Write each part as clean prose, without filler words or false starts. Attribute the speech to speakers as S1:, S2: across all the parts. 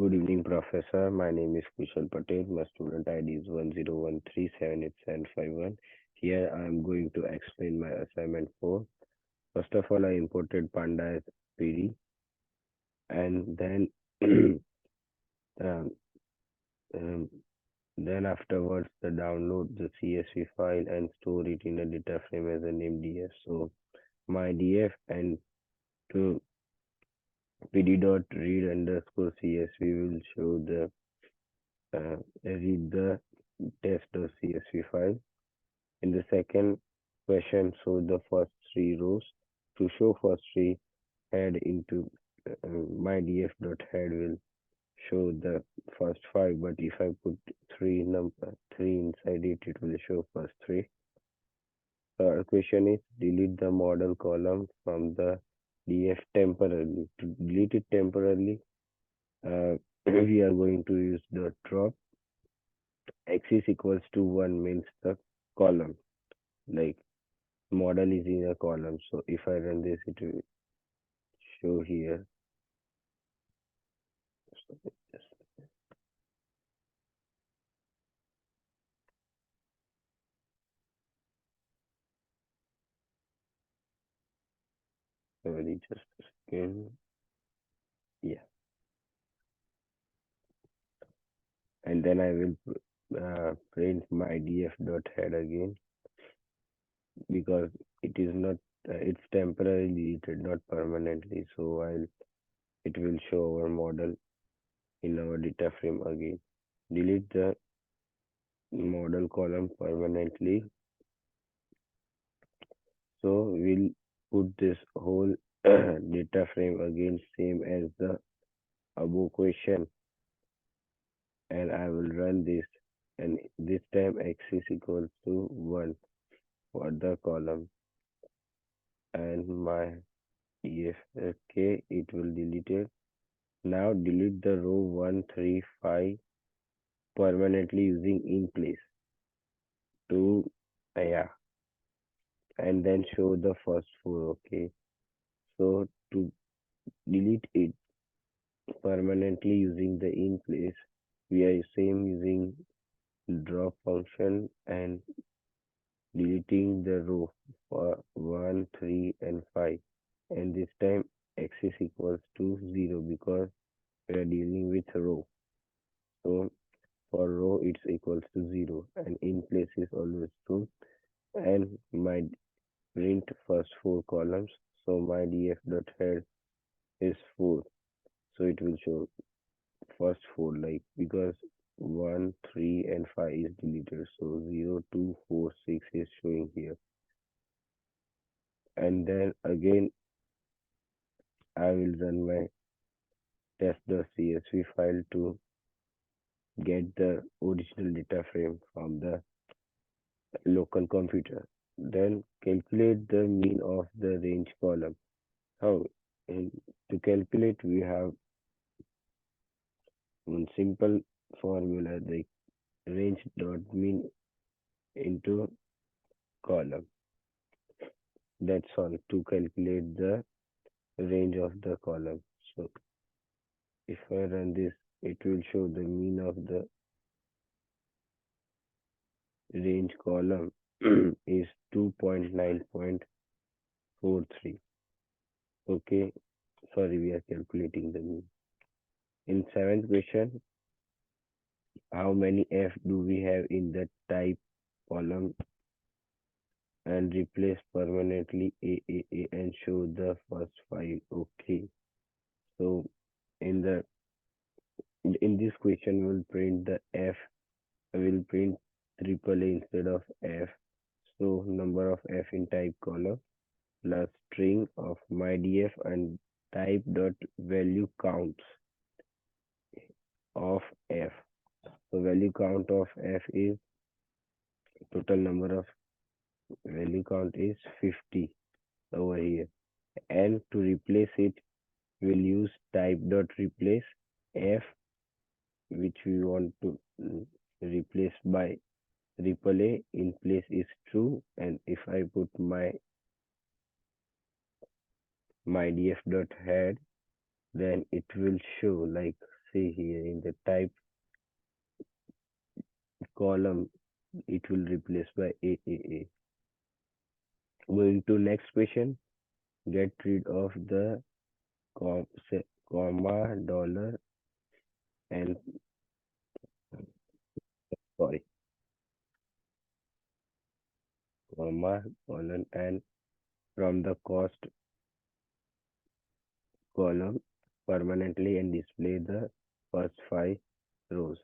S1: Good evening, Professor. My name is Kushal Patel. My student ID is 1013787751. Here I am going to explain my assignment 4. First of all, I imported Panda as PD and then um, um, then afterwards the download the CSV file and store it in a data frame as a name DF. So my DF and to pd.read underscore CSV will show the read the test.csv file. In the second question, show the first three rows. To show first three, head into my df.head will show the first five, but if I put three inside it, it will show first three. Third question is delete the model column from the df temporarily. To delete it temporarily, we are going to use the drop axis equals to 1 means the column, like model is in a column. So if I run this, it will show here. So just sorry, just a second. Yeah, and then I will print my df dot head again because it is not. It's temporarily deleted, not permanently. So I'll it will show our model in our data frame again. Delete the model column permanently. So we'll put this whole data frame again same as the above question, and I will run this, and this time axis equals to 1 for the column, and my if okay it will delete it. Now delete the row 1 3 5 permanently using in place to yeah, and then show the first four. Okay, so to delete it permanently using the in place, we are same using drop function and deleting the row for 1 3 and 5, and this time axis equals to 0 because we are dealing with row. So for row it's equals to 0 and in place is always true, and my print first four columns. So my df dot head is 4, so it will show first four, like because 1 3 and 5 is deleted, so 0 2 4 6 is showing here. And then again I will run my test.csv file to get the original data frame from the local computer. Then calculate the mean of the range column. How? In, to calculate, we have one simple formula like range dot mean into column. That's all to calculate the range of the column. So if I run this, it will show the mean of the range column is 2.9.43. Okay, sorry, we are calculating the mean. In seventh question, how many F do we have in the type column, and replace permanently A and show the first five. Okay, so in the in this question we'll print the F, will print triple A instead of F. So number of F in type column plus string of mydf and type dot value counts of F. So value count of F is total number of value count is 50 over here, and to replace it we'll use type dot replace F, which we want to replace by triple A in place is true, and if I put my df dot head, then it will show like see here in the type column, it will replace by AAA. Going to next question. Get rid of the comma, dollar, and sorry, comma, colon, and from the cost column permanently and display the first five rows.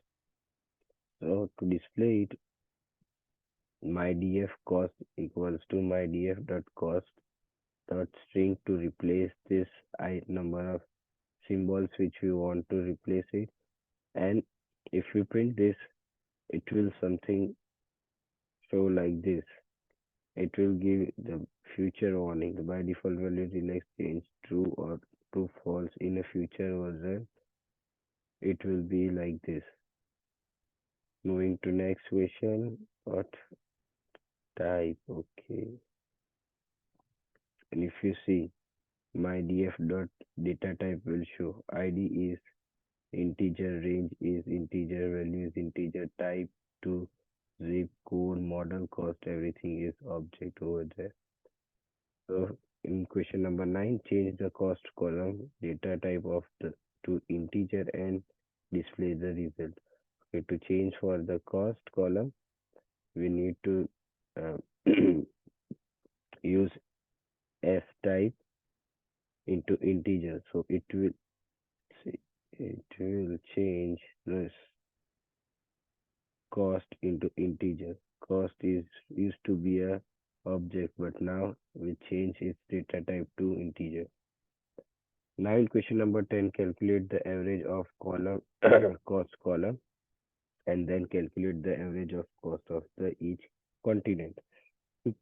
S1: So to display it, my df cost equals to my df dot cost dot string to replace this I number of symbols which we want to replace it. And if we print this, it will something show like this. It will give the future warning. The by default value relax change true or true false in a future version. It will be like this. Moving to next question. What type? Okay. And if you see my df dot data type will show id is integer, range is integer, value is integer, type to zip code, model, cost, everything is object over there. So in question number 9, change the cost column data type of the to integer and display the result. Okay, to change for the cost column, we need to uh, use f type into integer. So see, it will change this cost into integer. Cost is used to be a object, but now we change its data type to integer. Now in question number 10, calculate the average of column cost column and then calculate the average of cost of the each continent. To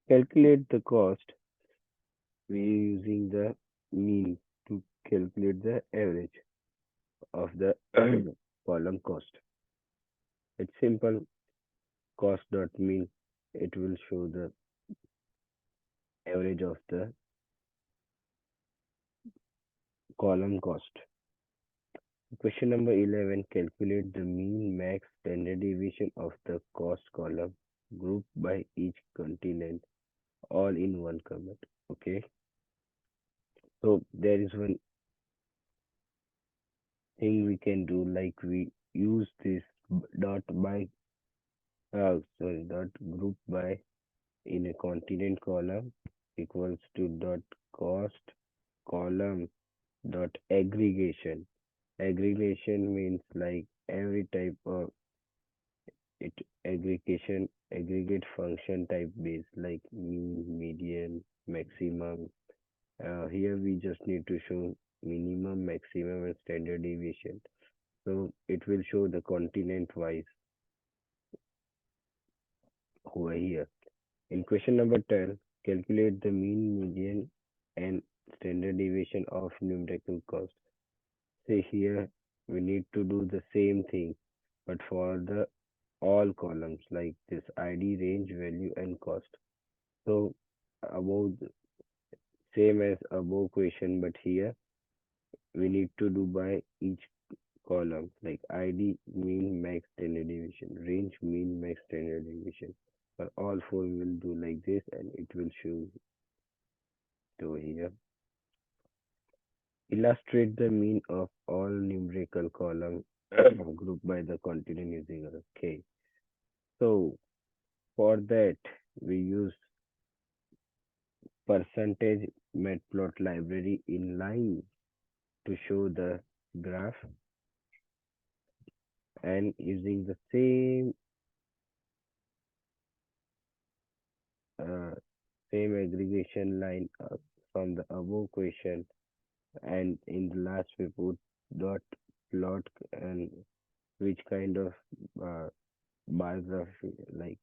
S1: calculate the cost, we are using the mean to calculate the average of the column cost. It's simple. Cost dot mean, it will show the average of the column cost. Question number 11, calculate the mean max standard deviation of the cost column grouped by each continent all in one comment. Okay, so there is one thing we can do, like we use this dot by dot group by in a continent column equals to dot cost column dot aggregation. Aggregation means like every type of it aggregate function type base like mean, median, maximum. Here we just need to show minimum, maximum, and standard deviation. So it will show the continent wise over here. In question number 10, calculate the mean, median, and standard deviation of numerical cost. Say here we need to do the same thing, but for the all columns like this ID, range, value, and cost. So about same as above question, but here we need to do by each column like ID, mean, max, standard deviation, range, mean, max, standard deviation. For all four, we will do like this, and it will show over here. Illustrate the mean of all numerical column grouped by the continent using a K. So for that, we use percentage matplot library in line to show the graph, and using the uh, same aggregation line from the above question, and in the last we put dot plot and which kind of uh, bar graph like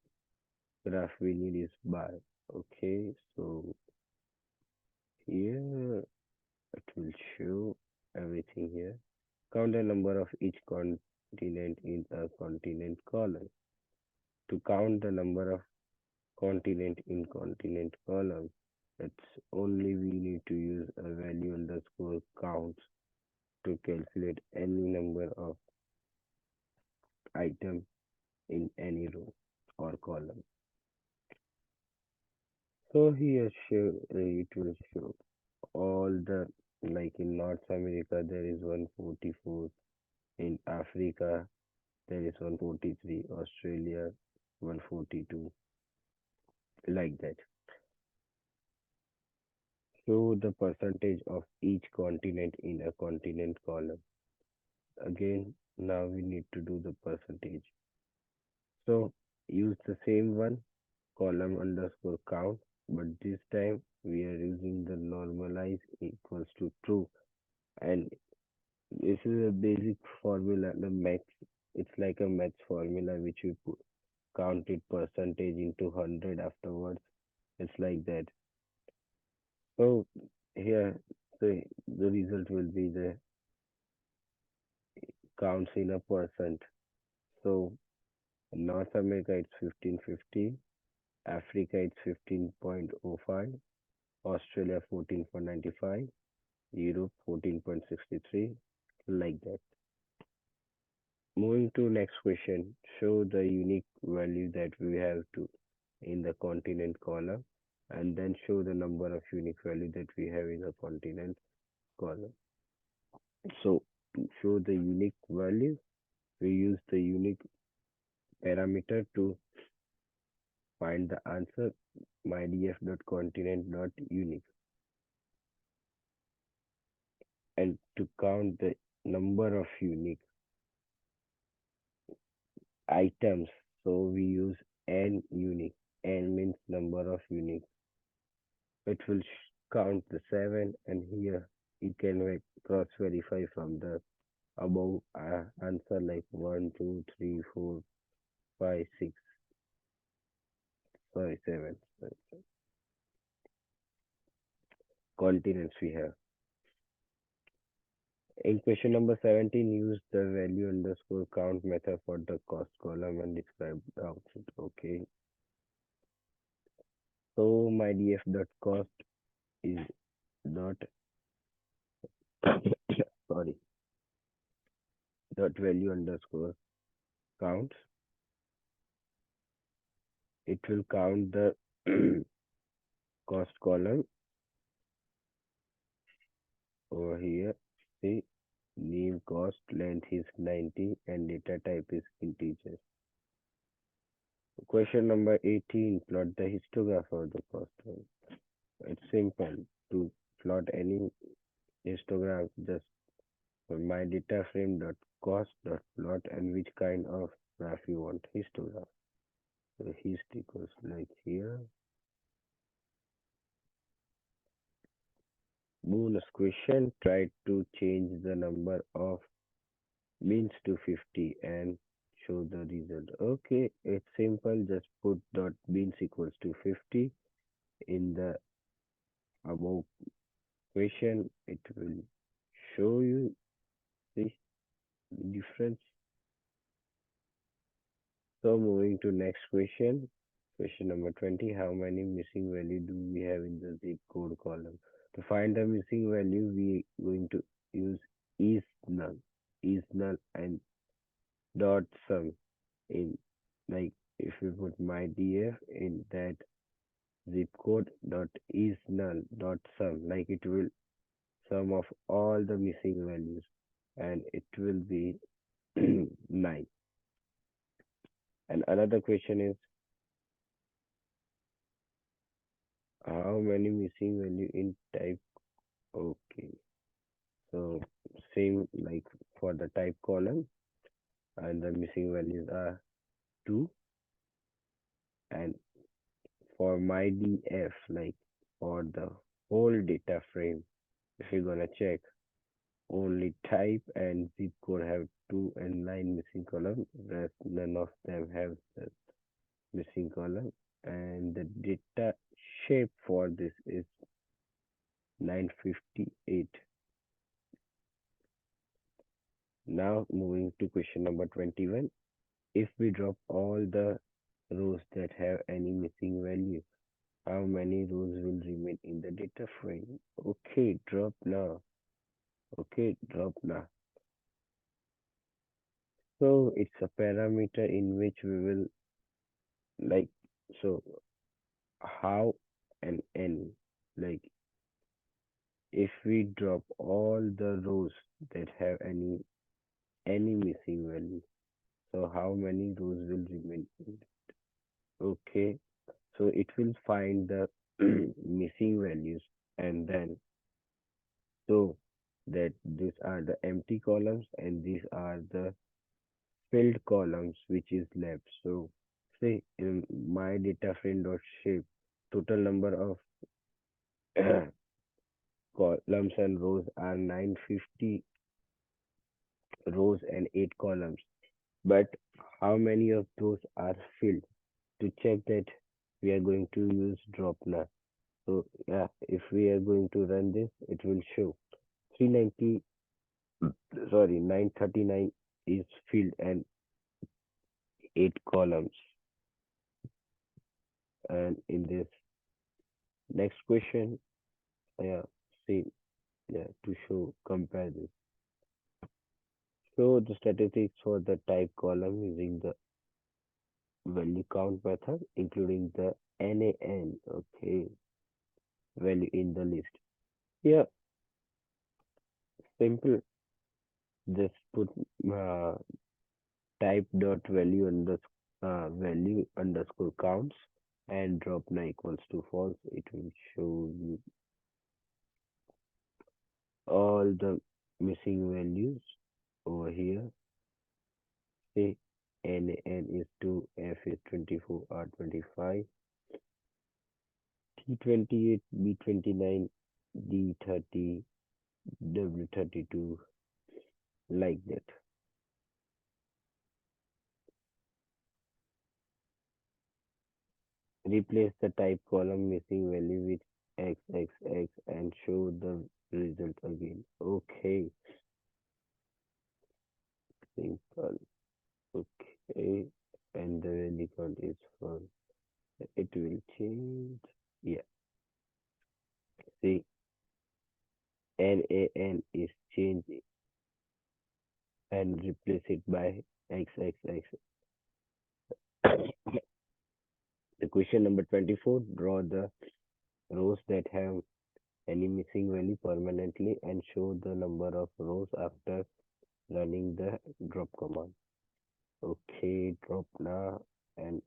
S1: graph we need is bar. Okay, so here it will show everything here. Count the number of each continent in a continent column. To count the number of continent in continent column, it's only we need to use a value underscore counts to calculate any number item in any row or column. So here it will show all the, like in North America there is 144, in Africa there is 143, Australia 142, like that. Show the percentage of each continent in a continent column. Again, now we need to do the percentage. So use the same one, column underscore count, but this time we are using the normalize equals to true. And this is a basic formula, the math. It's like a math formula which we put, count it percentage into 100 afterwards. It's like that. So here the result will be the counts in a percent. So in North America it's 1550, Africa it's 15.05, Australia 14.95, Europe 14.63, like that. Moving to next question, show the unique value that we have to in the continent column, and then show the number of unique value that we have in the continent column. So to show the unique value, we use the unique parameter to find the answer mydf.continent.unique, and to count the number of unique items, so we use n unique. N means number of unique. It will count the 7, and here you can cross verify from the above answer, like 1, 2, 3, 4, 5, 6, sorry, 7 continents we have. In question number 17, use the value underscore count method for the cost column and describe the output. Okay. So my df dot cost is dot sorry dot value underscore count. It will count the cost column over here. See, name cost length is 90 and data type is integer. Question number 18, plot the histogram of the cost. It's simple to plot any histogram. Just for my data frame dot cost dot plot and which kind of graph you want histogram. So hist equals like here. Bonus question, try to change the number of means to 50 and show the result. Okay, it's simple. Just put dot beans equals to 50 in the above question. It will show you the difference. So moving to next question. Question number 20. How many missing value do we have in the zip code column? To find the missing value, we going to use is null and dot sum in, like if you put my df in that zip code dot is null dot sum, like it will sum of all the missing values, and it will be 9. And another question is, how many missing value in type? Okay, so same like for the type column, and the missing values are 2. And for my df, like for the whole data frame, if you're gonna check, only type and zip code have 2 and 9 missing column. Rest none of them have the missing column. And the data shape for this is 958. Now moving to question number 21. If we drop all the rows that have any missing value, how many rows will remain in the data frame? Okay, drop now. Okay, drop now. So it's a parameter in which we will like, so how and n, like if we drop all the rows that have any missing value, so how many rows will remain? Okay, so it will find the missing values, and then so that these are the empty columns and these are the filled columns which is left. So say in my data frame dot shape, total number of columns and rows are 950 rows and 8 columns. But how many of those are filled? To check that, we are going to use drop now. So yeah, if we are going to run this, it will show 390, sorry, 939 is filled and 8 columns. And in this next question, yeah, see, yeah, to show compare this. Show the statistics for the type column using the value count method, including the NaN, okay, value in the list. Yeah, simple. Just put uh, type dot value underscore counts and drop now equals to false. It will show you all the missing values over here. Say NaN is 2, F is 24, R 25, T 28, B 29, D 30, W 32, like that. Replace the type column missing value with XXX and show the result again. Okay, simple. Okay, and the value count is for it will change. Yeah, see, NaN is changed and replace it by XXX. The question number 24, draw the rows that have any missing value permanently and show the number of rows after running the drop command. Okay, drop now, and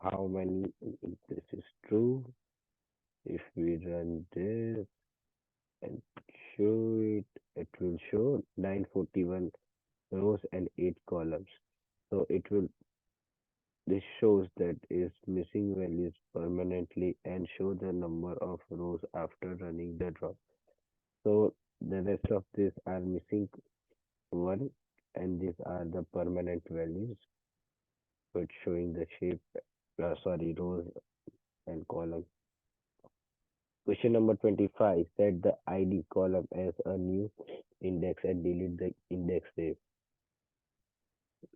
S1: how many, if this is true, if we run this and show it, it will show 941 rows and 8 columns. So it will, this shows that is missing values permanently and show the number of rows after running the drop. So the rest of these are missing one, and these are the permanent values, which showing the shape, sorry, rows and columns. Question number 25, set the ID column as a new index and delete the index name,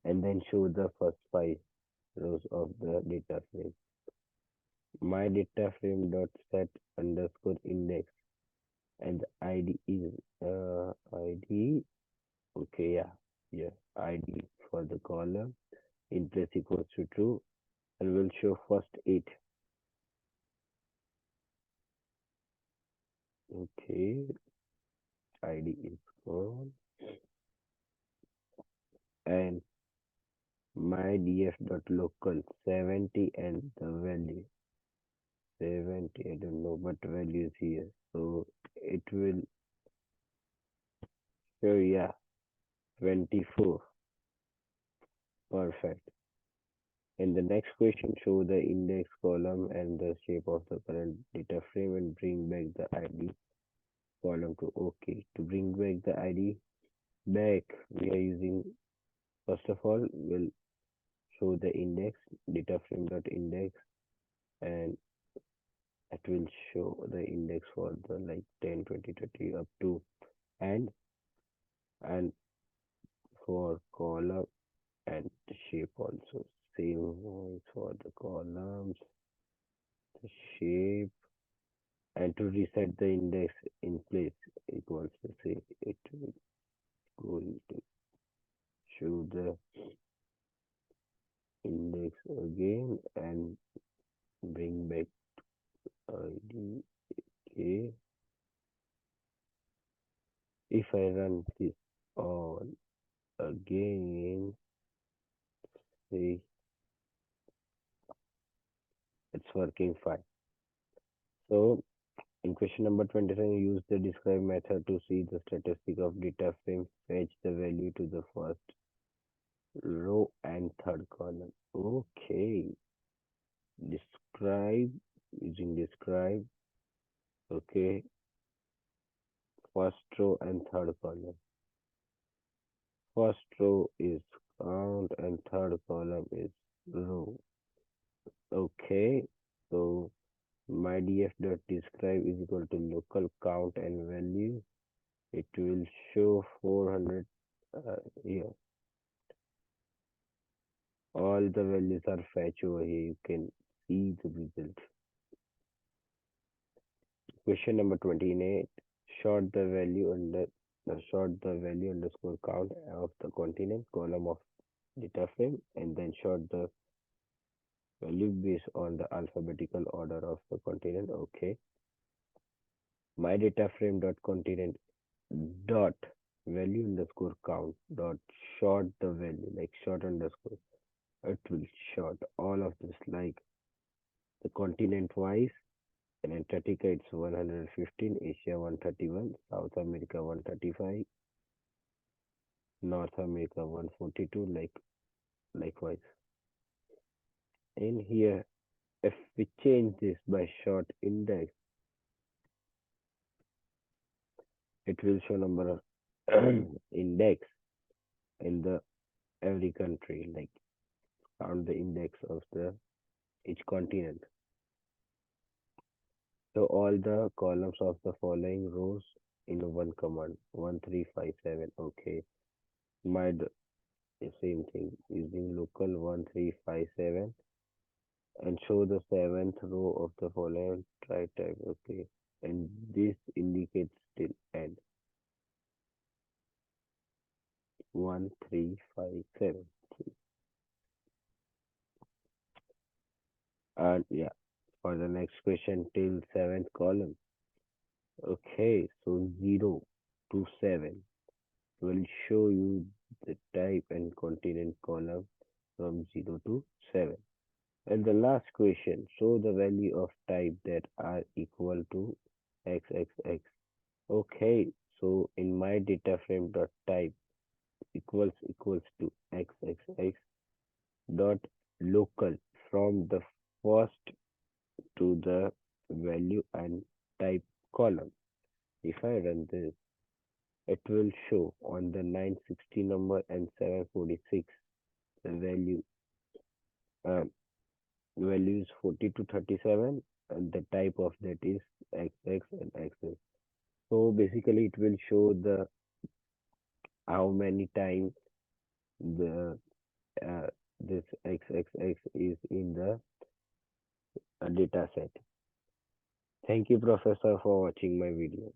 S1: and then show the first 5 rows of the data frame. My data frame dot set underscore index, and the ID is ID, okay, yeah, ID for the column in place equals to true, and will show first 8. Okay, ID is gone, and my df dot local 70 and the value 70, I don't know what value is here, so it will show, yeah, 24. Perfect. In the next question, show the index column and the shape of the current data frame and bring back the ID column to OK. To bring back the ID back, we are using, first of all, we'll show the index, data frame dot index, and it will show the index for the like 10, 20, 30 up to, and and for column and the shape also. Same for the columns, the shape, and to reset the index in place equals to say it will going to show the If I run this on again, see, it's working fine. So in question number 27, use the describe method to see the statistic of data frame. Fetch the value to the first row and third column. Okay, describe using describe. Okay, first row and third column. First row is count and third column is row. Okay, so my df.describe is equal to local count and value. It will show 400 here. All the values are fetched over here. You can see the result. Question number 28. Short the value under short the value underscore count of the continent column of data frame and then short the value based on the alphabetical order of the continent. Okay. My data frame dot continent dot value underscore count dot short the value like short underscore. It will short all of this like the continent wise. In Antarctica, it's 115, Asia 131, South America 135, North America 142, likewise. In here, if we change this by short index, it will show number of index in the every country, like count the index of the each continent. So all the columns of the following rows in one command 1357. Okay, my same thing using local 1357 and show the seventh row of the following try type. Okay, and this indicates till end 1357. And yeah, for the next question till seventh column. Okay, so 0 to 7 will show you the type and continent column from 0 to 7. And the last question, show the value of type that are equal to XXX. Okay, so in my data frame dot type equals to XXX dot local from the first to the value and type column. If I run this, it will show on the 960 number and 746 the uh, value is 40 to 37 and the type of that is XX and XS. So basically it will show the how many times the this XXX is in the data set. Thank you, Professor, for watching my video.